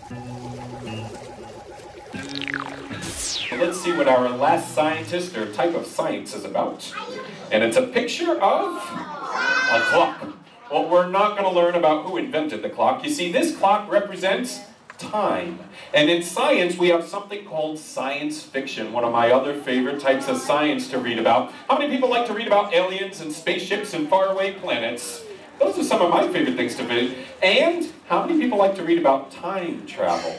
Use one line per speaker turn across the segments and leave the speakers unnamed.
So let's see what our last scientist or type of science is about. And it's a picture of a clock. Well, we're not going to learn about who invented the clock. You see, this clock represents time. And in science, we have something called science fiction, one of my other favorite types of science to read about. How many people like to read about aliens and spaceships and faraway planets? Those are some of my favorite things to read. And how many people like to read about time travel?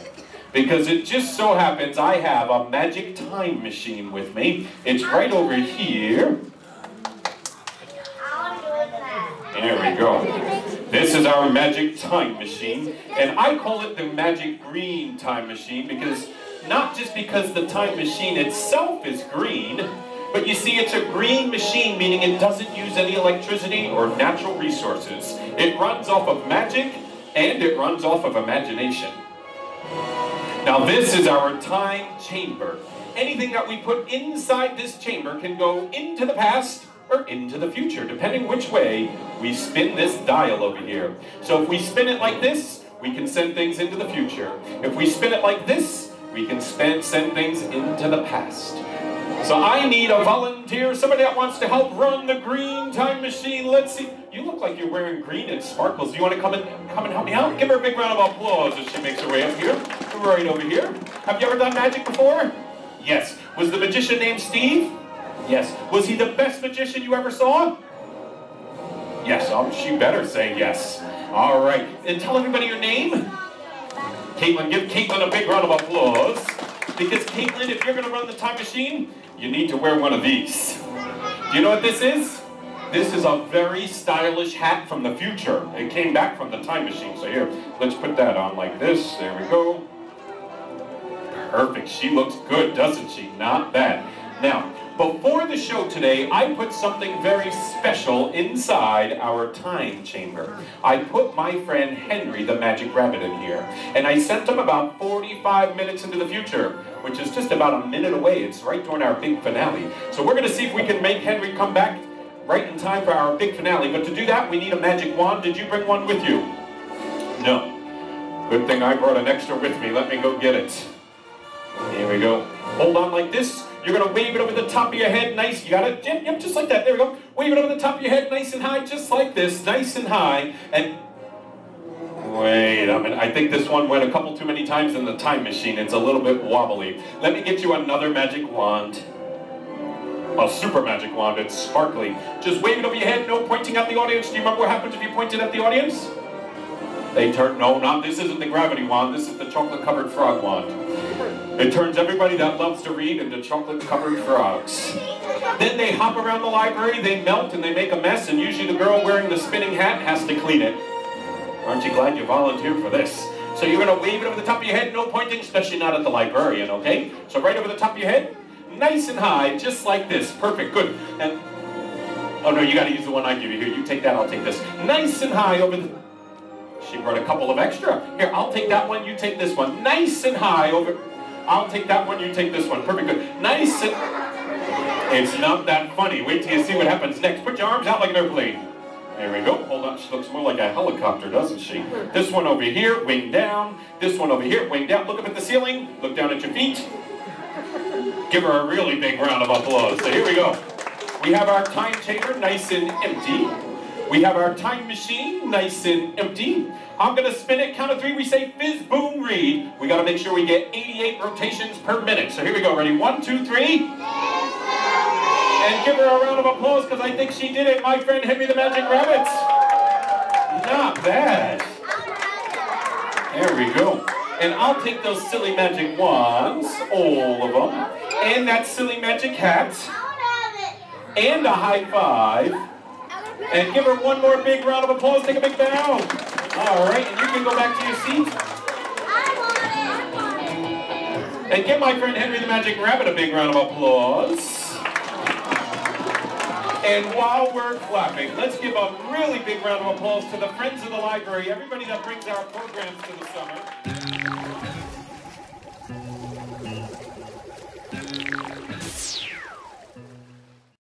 Because it just so happens I have a magic time machine with me. It's right over here. There we go. This is our magic time machine, and I call it the magic green time machine because, not just because the time machine itself is green, but you see it's a green machine, meaning it doesn't use any electricity or natural resources. It runs off of magic, and it runs off of imagination. Now this is our time chamber. Anything that we put inside this chamber can go into the past or into the future, depending which way we spin this dial over here. So if we spin it like this, we can send things into the future. If we spin it like this, we can send things into the past. So I need a volunteer, somebody that wants to help run the green time machine. Let's see. You look like you're wearing green and sparkles. Do you want to come and help me out? Give her a big round of applause as she makes her way up here. Right over here. Have you ever done magic before? Yes. Was the magician named Steve? Yes. Was he the best magician you ever saw? Yes. Oh, she better say yes. All right. And tell everybody your name. Caitlin. Give Caitlin a big round of applause. Because Caitlin, if you're going to run the time machine, you need to wear one of these. Do you know what this is? This is a very stylish hat from the future. It came back from the time machine. So here, let's put that on like this. There we go. Perfect. She looks good, doesn't she? Not bad. Now, before the show today, I put something very special inside our time chamber. I put my friend Henry the Magic Rabbit in here, and I sent him about 45 minutes into the future, which is just about a minute away. It's right during our big finale. So we're going to see if we can make Henry come back right in time for our big finale. But to do that, we need a magic wand. Did you bring one with you? No. Good thing I brought an extra with me. Let me go get it. Here we go. Hold on like this. You're going to wave it over the top of your head, nice. You got it? Yep, just like that. There we go. Wave it over the top of your head, nice and high, just like this, nice and high. And wait a minute. I think this one went a couple too many times in the time machine. It's a little bit wobbly. Let me get you another magic wand. A super magic wand. It's sparkly. Just wave it over your head. No pointing at the audience. Do you remember what happens if you pointed at the audience? They turn. No, not. This isn't the gravity wand. This is the chocolate-covered frog wand. It turns everybody that loves to read into chocolate-covered frogs. Then they hop around the library, they melt, and they make a mess, and usually the girl wearing the spinning hat has to clean it. Aren't you glad you volunteered for this? So you're going to wave it over the top of your head, no pointing, especially not at the librarian, okay? So right over the top of your head, nice and high, just like this. Perfect, good. And oh no, you got to use the one I give you. Here, you take that, I'll take this. Nice and high over the... She brought a couple of extra. Here, I'll take that one, you take this one. Nice and high over... I'll take that one, you take this one. Perfect, good. Nice and... It's not that funny. Wait till you see what happens next. Put your arms out like an airplane. There we go. Hold on. She looks more like a helicopter, doesn't she? This one over here, wing down. This one over here, wing down. Look up at the ceiling. Look down at your feet. Give her a really big round of applause. So here we go. We have our time chamber nice and empty. We have our time machine nice and empty. I'm going to spin it. Count of 3. We say fizz, boom, read. We got to make sure we get 88 rotations per minute. So here we go. Ready? 1, 2, 3. And give her a round of applause because I think she did it. My friend Henry the Magic Rabbit. Not bad. There we go. And I'll take those silly magic wands, all of them, and that silly magic hat, and a high five. And give her one more big round of applause. Take a big bow. All right, and you can go back to your seat. And give my friend Henry the Magic Rabbit a big round of applause. And while we're clapping, let's give a really big round of applause to the friends of the library, everybody that brings our programs to the summer.